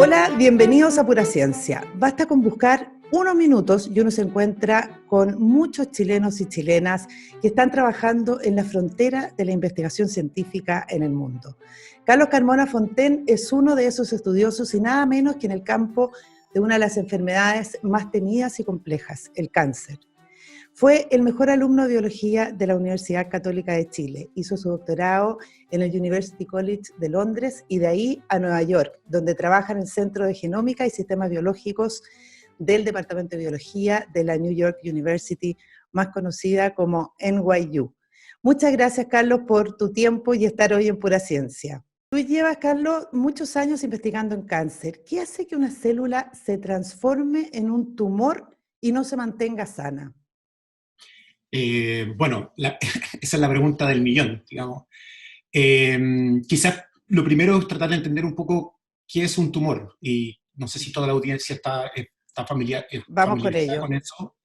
Hola, bienvenidos a Pura Ciencia. Basta con buscar unos minutos y uno se encuentra con muchos chilenos y chilenas que están trabajando en la frontera de la investigación científica en el mundo. Carlos Carmona Fonten es uno de esos estudiosos y nada menos que en el campo de una de las enfermedades más temidas y complejas, el cáncer. Fue el mejor alumno de biología de la Universidad Católica de Chile. Hizo su doctorado en el University College de Londres y de ahí a Nueva York, donde trabaja en el Centro de Genómica y Sistemas Biológicos del Departamento de Biología de la New York University, más conocida como NYU. Muchas gracias, Carlos, por tu tiempo y estar hoy en Pura Ciencia. Tú llevas, Carlos, muchos años investigando en cáncer. ¿Qué hace que una célula se transforme en un tumor y no se mantenga sana? Esa es la pregunta del millón, digamos. Quizás lo primero es tratar de entender un poco qué es un tumor, y no sé si toda la audiencia está Vamos con familiarizada ello. con eso,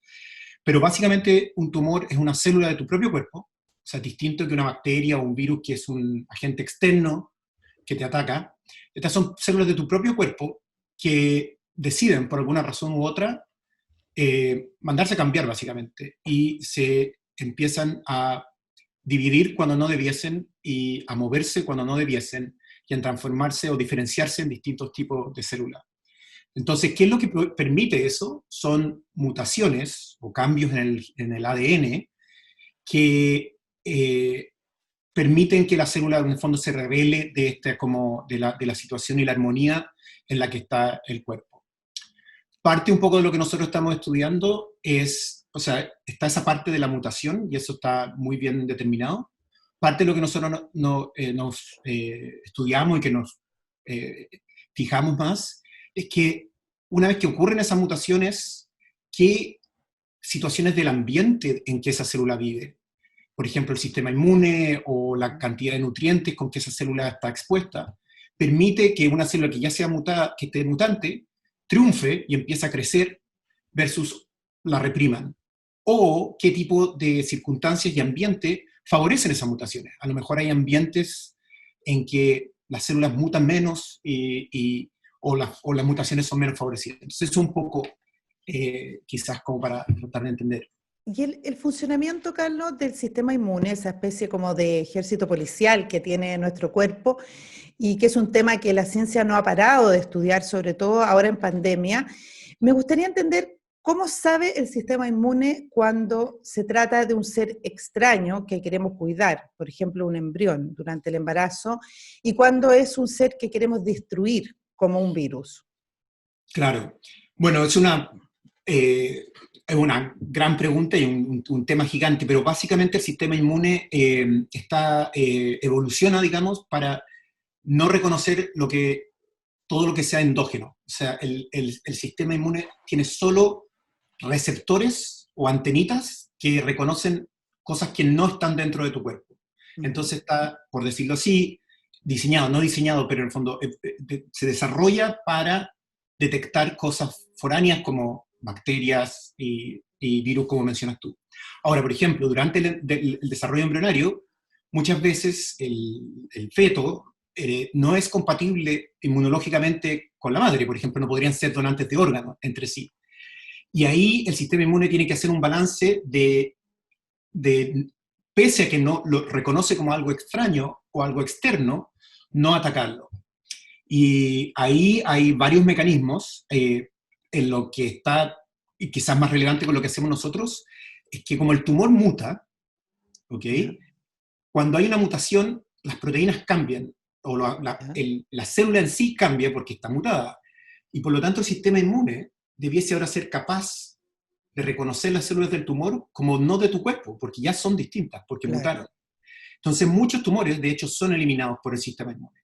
pero básicamente un tumor es una célula de tu propio cuerpo, o sea, distinto que una bacteria o un virus que es un agente externo que te ataca. Estas son células de tu propio cuerpo que deciden, por alguna razón u otra, mandarse a cambiar básicamente, y se empiezan a dividir cuando no debiesen y a moverse cuando no debiesen y a transformarse o diferenciarse en distintos tipos de células. Entonces, ¿qué es lo que permite eso? Son mutaciones o cambios en el ADN que permiten que la célula en el fondo se revele de la situación y la armonía en la que está el cuerpo. Parte un poco de lo que nosotros estamos estudiando es, o sea, está esa parte de la mutación, y eso está muy bien determinado. Parte de lo que nosotros nos estudiamos y que nos eh, fijamos más, es que una vez que ocurren esas mutaciones, ¿qué situaciones del ambiente en que esa célula vive? Por ejemplo, el sistema inmune o la cantidad de nutrientes con que esa célula está expuesta, permite que una célula que ya sea mutada, que esté mutante, triunfe y empiece a crecer versus la repriman. O qué tipo de circunstancias y ambiente favorecen esas mutaciones. A lo mejor hay ambientes en que las células mutan menos o las mutaciones son menos favorecidas. Entonces, es un poco, quizás como para tratar de entender. Y el funcionamiento, Carlos, del sistema inmune, esa especie como de ejército policial que tiene nuestro cuerpo y que es un tema que la ciencia no ha parado de estudiar, sobre todo ahora en pandemia, me gustaría entender cómo sabe el sistema inmune cuando se trata de un ser extraño que queremos cuidar, por ejemplo, un embrión durante el embarazo, y cuando es un ser que queremos destruir, como un virus. Claro. Bueno, es una gran pregunta y un tema gigante, pero básicamente el sistema inmune evoluciona, digamos, para no reconocer todo lo que sea endógeno. O sea, el sistema inmune tiene solo receptores o antenitas que reconocen cosas que no están dentro de tu cuerpo. Entonces está, por decirlo así, diseñado, no diseñado, pero en el fondo se desarrolla para detectar cosas foráneas como bacterias y virus, como mencionas tú. Ahora, por ejemplo, durante el desarrollo embrionario, muchas veces el feto no es compatible inmunológicamente con la madre. Por ejemplo, no podrían ser donantes de órganos entre sí. Y ahí el sistema inmune tiene que hacer un balance de pese a que no lo reconoce como algo extraño o algo externo, no atacarlo. Y ahí hay varios mecanismos en lo que está, y quizás más relevante con lo que hacemos nosotros, es que como el tumor muta, ¿ok? Ya, Cuando hay una mutación, las proteínas cambian, o ya. la célula en sí cambia porque está mutada. Y por lo tanto el sistema inmune debiese ahora ser capaz de reconocer las células del tumor como no de tu cuerpo, porque ya son distintas, porque Claro. mutaron. Entonces muchos tumores, de hecho, son eliminados por el sistema inmune.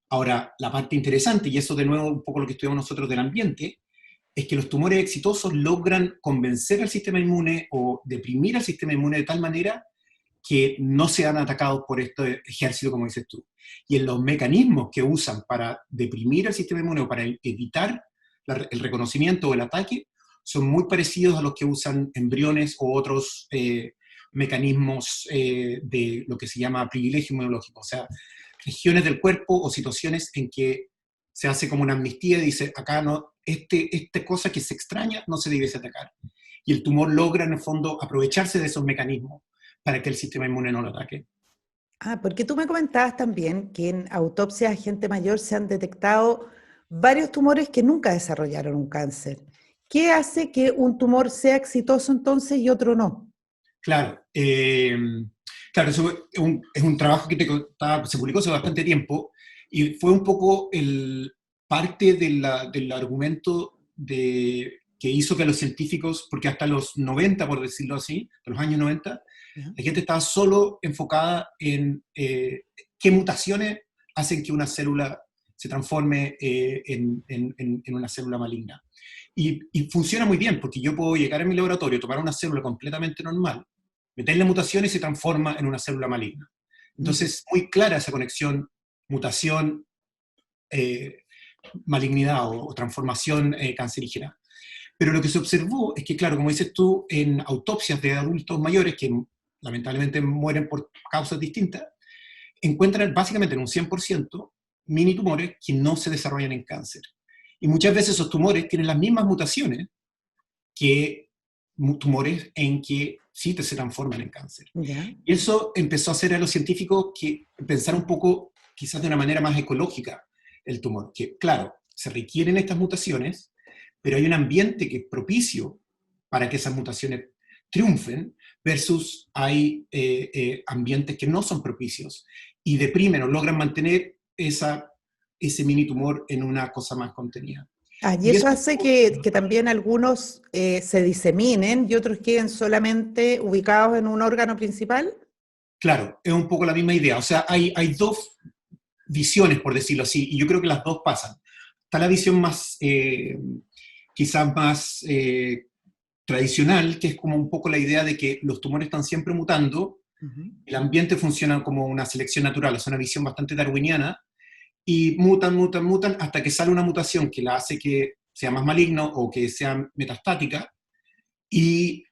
Ahora, la parte interesante, y eso de nuevo un poco lo que estudiamos nosotros del ambiente, es que los tumores exitosos logran convencer al sistema inmune o deprimir al sistema inmune de tal manera que no sean atacados por este ejército, como dices tú. Y en los mecanismos que usan para deprimir al sistema inmune o para evitar el reconocimiento o el ataque, son muy parecidos a los que usan embriones o otros mecanismos de lo que se llama privilegio inmunológico, o sea, regiones del cuerpo o situaciones en que se hace como una amnistía y dice, acá no, esta cosa que se extraña no se debiese atacar. Y el tumor logra en el fondo aprovecharse de esos mecanismos para que el sistema inmune no lo ataque. Ah, porque tú me comentabas también que en autopsias a gente mayor se han detectado varios tumores que nunca desarrollaron un cáncer. ¿Qué hace que un tumor sea exitoso entonces y otro no? Claro, claro, eso es un trabajo que te contaba, se publicó hace bastante tiempo y fue un poco parte del argumento que hizo que los científicos, porque hasta los 90, por decirlo así, de los años 90, ¿Ya? la gente estaba solo enfocada en qué mutaciones hacen que una célula se transforme en una célula maligna. Y funciona muy bien, porque yo puedo llegar a mi laboratorio, tomar una célula completamente normal, meterle mutaciones y se transforma en una célula maligna. Mm. Entonces, muy clara esa conexión mutación, eh, malignidad o transformación cancerígena. Pero lo que se observó es que, claro, como dices tú, en autopsias de adultos mayores que lamentablemente mueren por causas distintas, encuentran básicamente en un 100% mini tumores que no se desarrollan en cáncer. Y muchas veces esos tumores tienen las mismas mutaciones que tumores en que sí se transforman en cáncer. ¿Ya? Y eso empezó a hacer a los científicos que pensar un poco, quizás de una manera más ecológica, el tumor. Que, claro, se requieren estas mutaciones, pero hay un ambiente que es propicio para que esas mutaciones triunfen, versus hay ambientes que no son propicios y deprimen o logran mantener ese mini tumor en una cosa más contenida. Ah, y Y eso eso, hace que también algunos se diseminen y otros queden solamente ubicados en un órgano principal. claro, es un poco la misma idea. O sea, hay dos visiones, por decirlo así, y yo creo que las dos pasan. Está la visión más, quizás más tradicional, que es como un poco la idea de que los tumores están siempre mutando, Ujú. el ambiente funciona como una selección natural, es una visión bastante darwiniana, y mutan, mutan, mutan, hasta que sale una mutación que la hace que sea más maligno o que sea metastática, y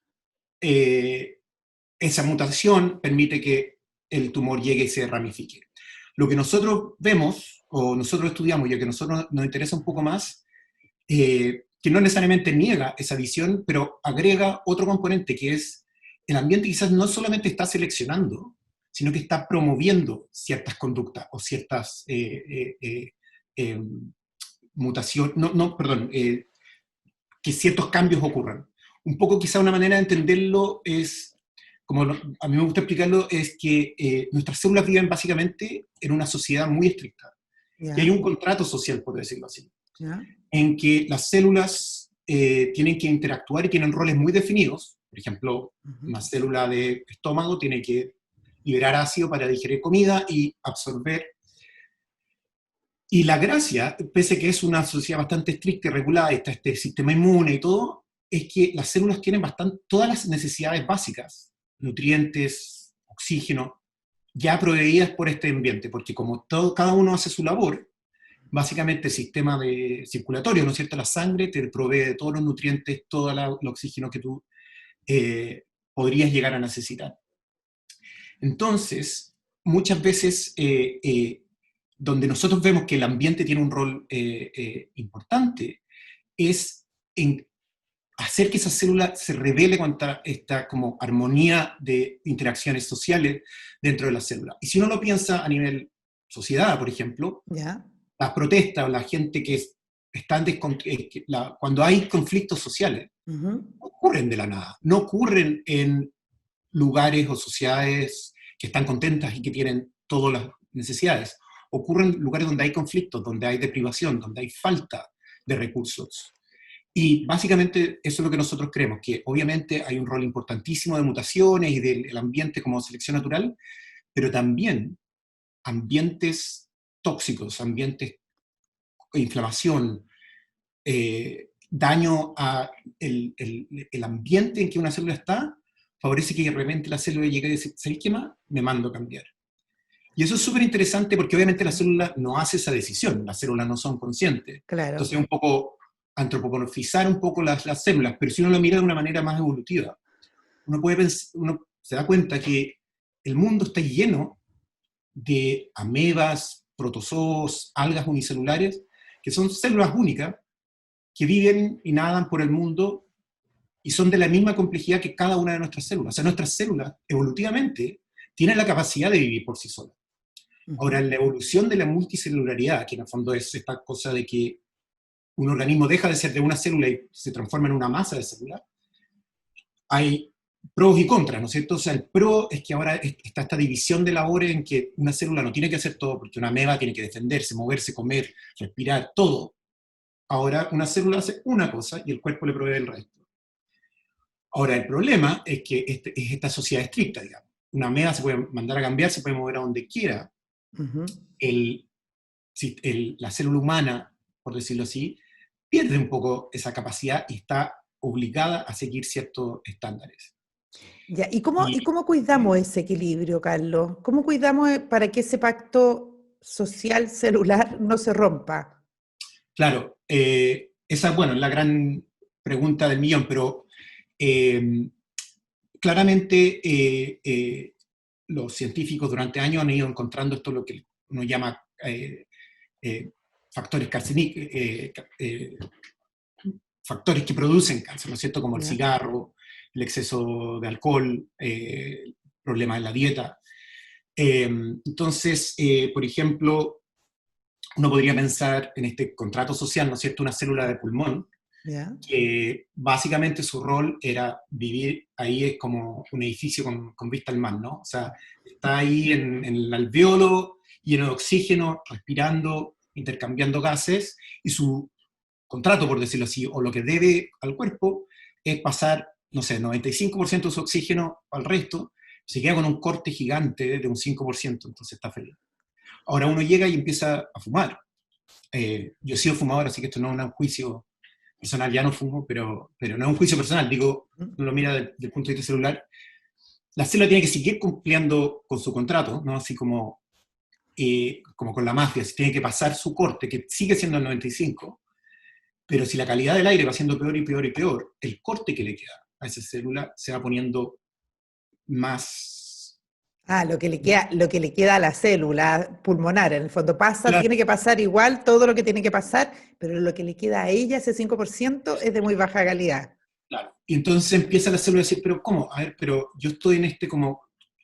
eh, esa mutación permite que el tumor llegue y se ramifique. Lo que nosotros vemos, o nosotros estudiamos, y a que a nosotros nos interesa un poco más, que no necesariamente niega esa visión, pero agrega otro componente, que es el ambiente quizás no solamente está seleccionando, sino que está promoviendo ciertas conductas o ciertas eh, mutaciones, perdón, que ciertos cambios ocurran. Un poco quizá una manera de entenderlo es, como a mí me gusta explicarlo, es que nuestras células viven básicamente en una sociedad muy estricta. Y hay Ya, un contrato social, por decirlo así, ya. en que las células tienen que interactuar y tienen roles muy definidos. Por ejemplo, Ujú. una célula de estómago tiene que liberar ácido para digerir comida y absorber. Y la gracia, pese a que es una sociedad bastante estricta y regulada, y está este sistema inmune y todo, es que las células tienen todas las necesidades básicas, nutrientes, oxígeno, ya proveídas por este ambiente, porque como cada uno hace su labor, básicamente el sistema circulatorio, ¿no es cierto? La sangre te provee de todos los nutrientes, todo el oxígeno que tú podrías llegar a necesitar. Entonces, muchas veces, donde nosotros vemos que el ambiente tiene un rol importante, es en hacer que esa célula se revele contra esta como armonía de interacciones sociales dentro de la célula. Y si uno lo piensa a nivel sociedad, por ejemplo, Ya. las protestas o la gente que está cuando hay conflictos sociales, Ujú. no ocurren de la nada, no ocurren en lugares o sociedades que están contentas y que tienen todas las necesidades. Ocurren en lugares donde hay conflictos, donde hay deprivación, donde hay falta de recursos. Y básicamente eso es lo que nosotros creemos, que obviamente hay un rol importantísimo de mutaciones y del ambiente como selección natural, pero también ambientes tóxicos, ambientes de inflamación, daño a el ambiente en que una célula está, favorece que de repente la célula llegue a decir, ¿sabéis qué más? Me mando a cambiar. Y eso es súper interesante porque obviamente la célula no hace esa decisión, las células no son conscientes. Claro. Entonces un poco antropomorfizar un poco las células, pero si uno lo mira de una manera más evolutiva, uno se da cuenta que el mundo está lleno de amebas, protozoos, algas unicelulares, que son células únicas que viven y nadan por el mundo y son de la misma complejidad que cada una de nuestras células. O sea, nuestras células, evolutivamente, tienen la capacidad de vivir por sí solas. Ahora, la evolución de la multicelularidad, que en el fondo es esta cosa de que un organismo deja de ser de una célula y se transforma en una masa de células, hay pros y contras, ¿no es cierto? O sea, el pro es que ahora está esta división de labores en que una célula no tiene que hacer todo, porque una ameba tiene que defenderse, moverse, comer, respirar, todo. Ahora una célula hace una cosa y el cuerpo le provee el resto. Ahora, el problema es que es esta sociedad estricta, digamos. Una ameba se puede mandar a cambiar, se puede mover a donde quiera. La célula humana, por decirlo así, pierde un poco esa capacidad y está obligada a seguir ciertos estándares. Ya, ¿y cómo cuidamos ese equilibrio, Carlos? ¿Cómo cuidamos para que ese pacto social celular no se rompa? Claro, esa, bueno, es la gran pregunta del millón, pero claramente los científicos durante años han ido encontrando esto, lo que uno llama factores factores que producen cáncer, ¿no es cierto? Como el cigarro, el exceso de alcohol, problemas en la dieta. Entonces, por ejemplo, uno podría pensar en este contrato social, ¿no es cierto? Una célula de pulmón, que básicamente su rol era vivir ahí, es como un edificio con vista al mar, ¿no? O sea, está ahí en el alveolo, lleno de oxígeno, respirando, intercambiando gases, y su contrato, por decirlo así, o lo que debe al cuerpo, es pasar, no sé, 95% de su oxígeno al resto, se queda con un corte gigante de un 5%, entonces está feliz. Ahora uno llega y empieza a fumar. Yo he sido fumador, así que esto no es un juicio personal, ya no fumo, pero no es un juicio personal, digo, uno lo mira desde el punto de vista celular. La célula tiene que seguir cumpliendo con su contrato, ¿no? Así como con la mafia, tiene que pasar su corte, que sigue siendo el 95, pero si la calidad del aire va siendo peor y peor y peor, el corte que le queda a esa célula se va poniendo más... Lo que le queda a la célula pulmonar, en el fondo Claro, tiene que pasar igual todo lo que tiene que pasar, pero lo que le queda a ella, ese 5%, es de muy baja calidad. claro. Y entonces empieza la célula a decir, pero ¿cómo? A ver, pero yo estoy en como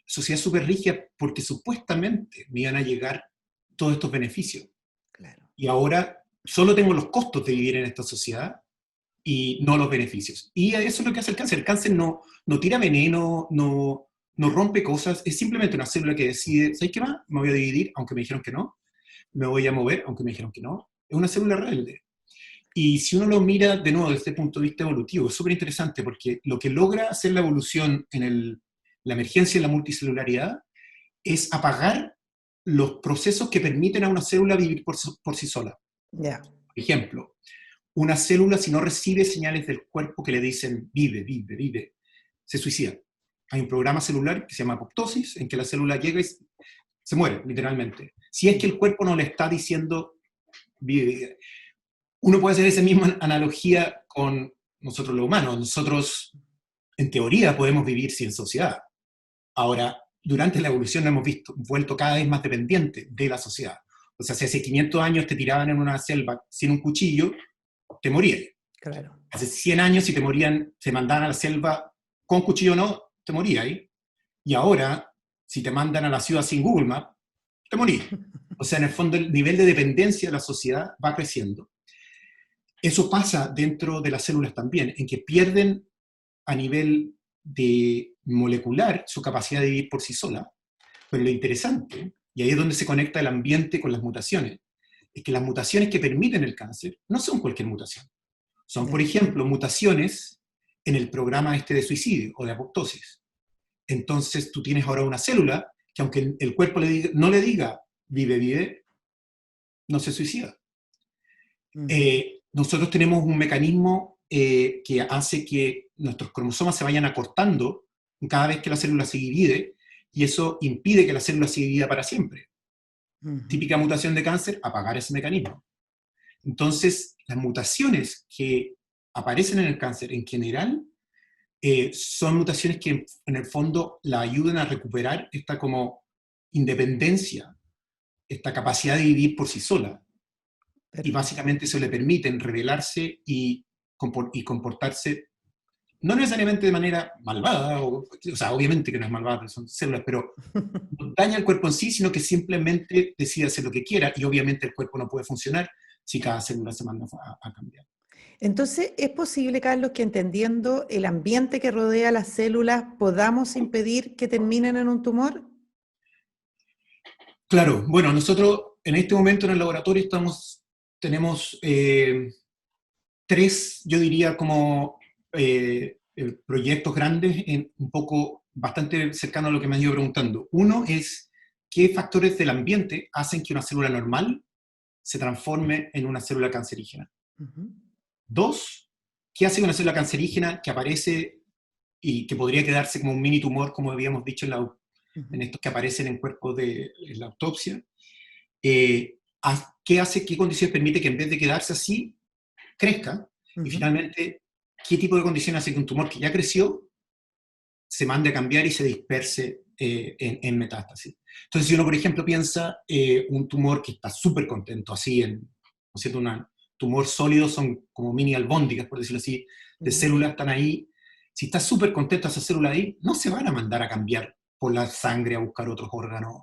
sociedad súper rígida porque supuestamente me iban a llegar todos estos beneficios. Claro. Y ahora solo tengo los costos de vivir en esta sociedad y no los beneficios. Y eso es lo que hace el cáncer. El cáncer no tira veneno, no rompe cosas, es simplemente una célula que decide, ¿sabes qué más? Me voy a dividir, aunque me dijeron que no. Me voy a mover, aunque me dijeron que no. Es una célula rebelde. Y si uno lo mira de nuevo desde este punto de vista evolutivo, es súper interesante porque lo que logra hacer la evolución en la emergencia de la multicelularidad es apagar los procesos que permiten a una célula vivir por sí sola. Ya. Por ejemplo, una célula, si no recibe señales del cuerpo que le dicen vive, vive, vive, se suicida. Hay un programa celular que se llama apoptosis, en que la célula llega y se muere, literalmente. Si es que el cuerpo no le está diciendo vive, vive. Uno puede hacer esa misma analogía con nosotros los humanos. Nosotros, en teoría, podemos vivir sin sociedad. Ahora, durante la evolución nos hemos vuelto cada vez más dependientes de la sociedad. O sea, si hace 500 años te tiraban en una selva sin un cuchillo, te morías. Claro. Hace 100 años, si te mandaban a la selva con cuchillo o no, te morías. Y ahora, si te mandan a la ciudad sin Google Maps, te morís. O sea, en el fondo, el nivel de dependencia de la sociedad va creciendo. Eso pasa dentro de las células también, en que pierden a nivel de molecular su capacidad de vivir por sí sola. Pero lo interesante, y ahí es donde se conecta el ambiente con las mutaciones, es que las mutaciones que permiten el cáncer no son cualquier mutación. Son, por ejemplo, mutaciones en el programa de suicidio o de apoptosis. Entonces tú tienes ahora una célula que aunque el cuerpo no le diga vive, vive, no se suicida. Nosotros tenemos un mecanismo que hace que nuestros cromosomas se vayan acortando cada vez que la célula se divide, y eso impide que la célula se divida para siempre. Típica mutación de cáncer, apagar ese mecanismo. Entonces, las mutaciones que aparecen en el cáncer en general son mutaciones que en el fondo la ayudan a recuperar esta como independencia, esta capacidad de vivir por sí sola. y Perfecto. básicamente eso le permiten rebelarse y comportarse, no necesariamente de manera malvada, o sea, obviamente que no es malvada, son células, pero no daña el cuerpo en sí, sino que simplemente decide hacer lo que quiera, y obviamente el cuerpo no puede funcionar si cada célula se manda a cambiar. Entonces, ¿es posible, Carlos, que entendiendo el ambiente que rodea las células podamos impedir que terminen en un tumor? Claro, bueno, nosotros en este momento en el laboratorio tenemos tres, yo diría, como proyectos grandes, un poco bastante cercano a lo que me han ido preguntando. Uno es qué factores del ambiente hacen que una célula normal se transforme en una célula cancerígena. Ujú, Dos, qué hace que una célula cancerígena que aparece y que podría quedarse como un mini tumor, como habíamos dicho ujú. en estos que aparecen en cuerpos en la autopsia, qué condiciones permite que en vez de quedarse así, crezca, y Ujú. finalmente, qué tipo de condiciones hace que un tumor que ya creció se mande a cambiar y se disperse en metástasis. Entonces, si uno, por ejemplo, piensa un tumor que está súper contento, así, ¿no es cierto? Un tumor sólido son como mini albóndigas, por decirlo así, de Ya. células están ahí. Si está súper contenta esa célula ahí, no se van a mandar a cambiar por la sangre a buscar otros órganos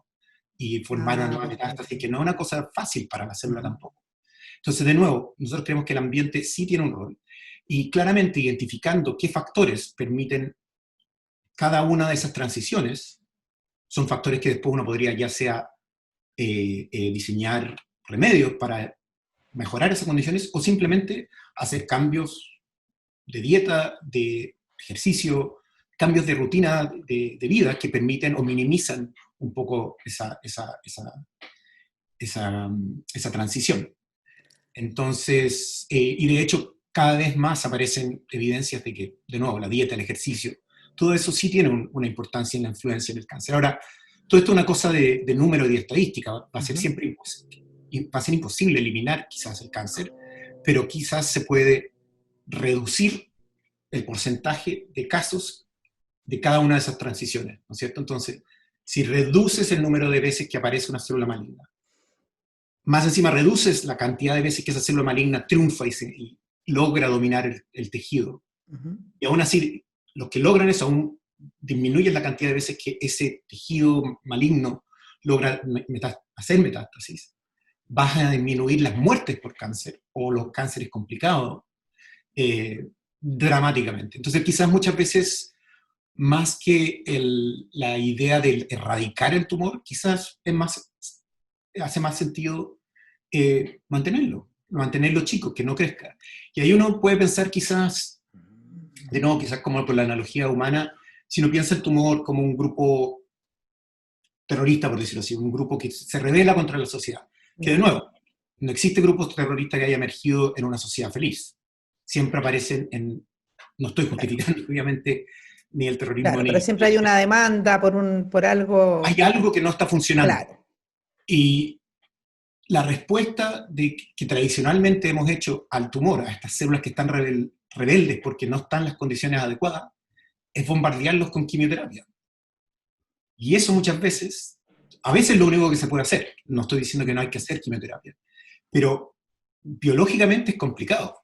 y formar una Ah, nueva metástasis, perfecto. que no es una cosa fácil para la célula Ujú, tampoco. Entonces, de nuevo, nosotros creemos que el ambiente sí tiene un rol, y claramente identificando qué factores permiten cada una de esas transiciones, son factores que después uno podría ya sea diseñar remedios para mejorar esas condiciones, o simplemente hacer cambios de dieta, de ejercicio, cambios de rutina de vida que permiten o minimizan un poco esa transición. Entonces, y de hecho, cada vez más aparecen evidencias de que, de nuevo, la dieta, el ejercicio, todo eso sí tiene una importancia en la influencia en el cáncer. Ahora, todo esto es una cosa de número y de estadística. Va a ser ujú. siempre va a ser imposible eliminar quizás el cáncer, pero quizás se puede reducir el porcentaje de casos de cada una de esas transiciones, ¿no es cierto? Entonces, si reduces el número de veces que aparece una célula maligna, más encima reduces la cantidad de veces que esa célula maligna triunfa y logra dominar el tejido. Ujú. Y aún así, los que logran eso aún disminuyen la cantidad de veces que ese tejido maligno logra hacer metástasis. Vas a disminuir las muertes por cáncer o los cánceres complicados dramáticamente. Entonces, quizás muchas veces, más que la idea de erradicar el tumor, quizás hace más sentido mantenerlo chico, que no crezca. Y ahí uno puede pensar quizás, de nuevo, quizás como por la analogía humana, si uno piensa el tumor como un grupo terrorista, por decirlo así, un grupo que se rebela contra la sociedad. Que de Ya. nuevo, no existe grupo terrorista que haya emergido en una sociedad feliz. Siempre aparecen no estoy Claro, justificando, obviamente, ni el terrorismo claro, pero ni... siempre hay una demanda por algo, Hay algo que no está funcionando. claro. Y la respuesta que tradicionalmente hemos hecho al tumor, a estas células que están rebeldes porque no están en las condiciones adecuadas, es bombardearlos con quimioterapia. Y eso muchas veces, a veces es lo único que se puede hacer. No estoy diciendo que no hay que hacer quimioterapia, pero biológicamente es complicado.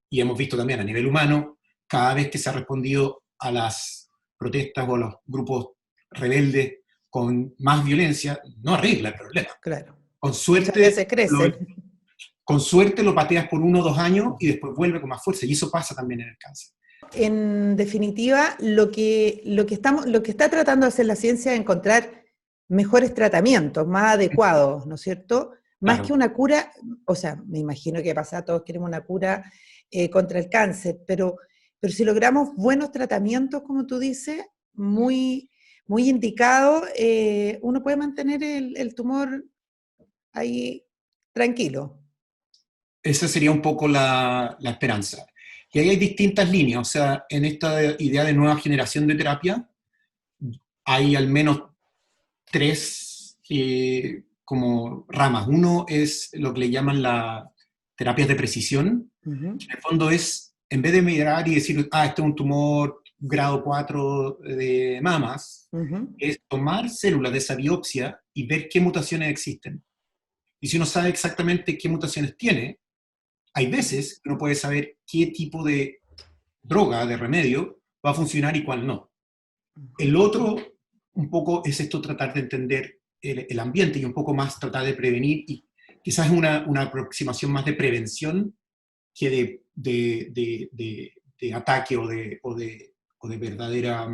Y hemos visto también a nivel humano, cada vez que se ha respondido a las protestas o a los grupos rebeldes con más violencia, no arregla el problema. Claro. Con Muchas suerte veces crecen. con suerte lo pateas por 1 o 2 años y después vuelve con más fuerza. Y eso pasa también en el cáncer. En definitiva, lo que está tratando de hacer la ciencia es encontrar mejores tratamientos, más adecuados, ¿no es cierto? Más que Claro. una cura, o sea, me imagino que pasa, todos queremos una cura contra el cáncer, pero si logramos buenos tratamientos, como tú dices, muy indicados, uno puede mantener el tumor ahí tranquilo. Esa sería un poco la esperanza. Y ahí hay distintas líneas. O sea, en esta idea de nueva generación de terapia, hay al menos tres como ramas. Uno es lo que le llaman las terapias de precisión, Ujú, que en el fondo es, en vez de mirar y decir, este es un tumor grado 4 de mamas, ujú. es tomar células de esa biopsia y ver qué mutaciones existen. Y si uno sabe exactamente qué mutaciones tiene, hay veces que uno puede saber qué tipo de droga, de remedio, va a funcionar y cuál no. El otro, un poco, es esto, tratar de entender el ambiente y un poco más tratar de prevenir, y quizás es una aproximación más de prevención que de ataque o de verdadera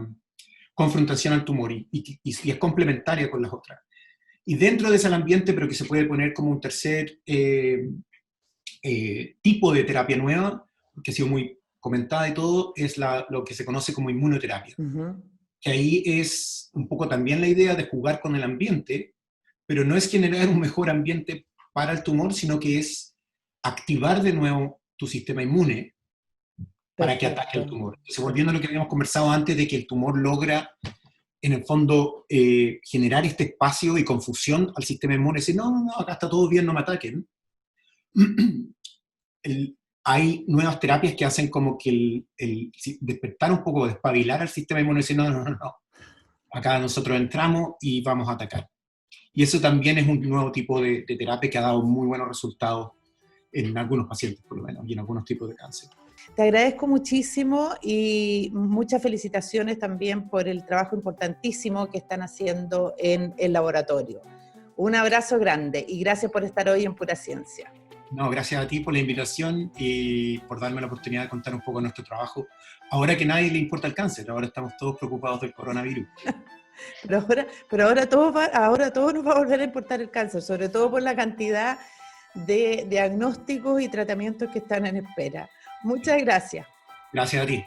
confrontación al tumor, y es complementaria con las otras. Y dentro de ese ambiente, pero que se puede poner como un tercer tipo de terapia nueva, que ha sido muy comentada y todo, es lo que se conoce como inmunoterapia. Que ahí es un poco también la idea de jugar con el ambiente, pero no es generar un mejor ambiente para el tumor, sino que es activar de nuevo tu sistema inmune para que ataque el tumor. Entonces, volviendo a lo que habíamos conversado antes, de que el tumor logra, en el fondo, generar este espacio y confusión al sistema inmune, decir, no, no, no, acá está todo bien, no me ataquen. Hay nuevas terapias que hacen como que despertar un poco, despabilar al sistema inmune, decir, no, no, no, no, acá nosotros entramos y vamos a atacar. Y eso también es un nuevo tipo de terapia que ha dado muy buenos resultados en algunos pacientes, por lo menos, y en algunos tipos de cáncer. Te agradezco muchísimo y muchas felicitaciones también por el trabajo importantísimo que están haciendo en el laboratorio. Un abrazo grande y gracias por estar hoy en Pura Ciencia. No, gracias a ti por la invitación y por darme la oportunidad de contar un poco nuestro trabajo. Ahora que a nadie le importa el cáncer, ahora estamos todos preocupados del coronavirus. Pero ahora todo nos va a volver a importar el cáncer, sobre todo por la cantidad de diagnósticos y tratamientos que están en espera. Muchas gracias. Gracias a ti.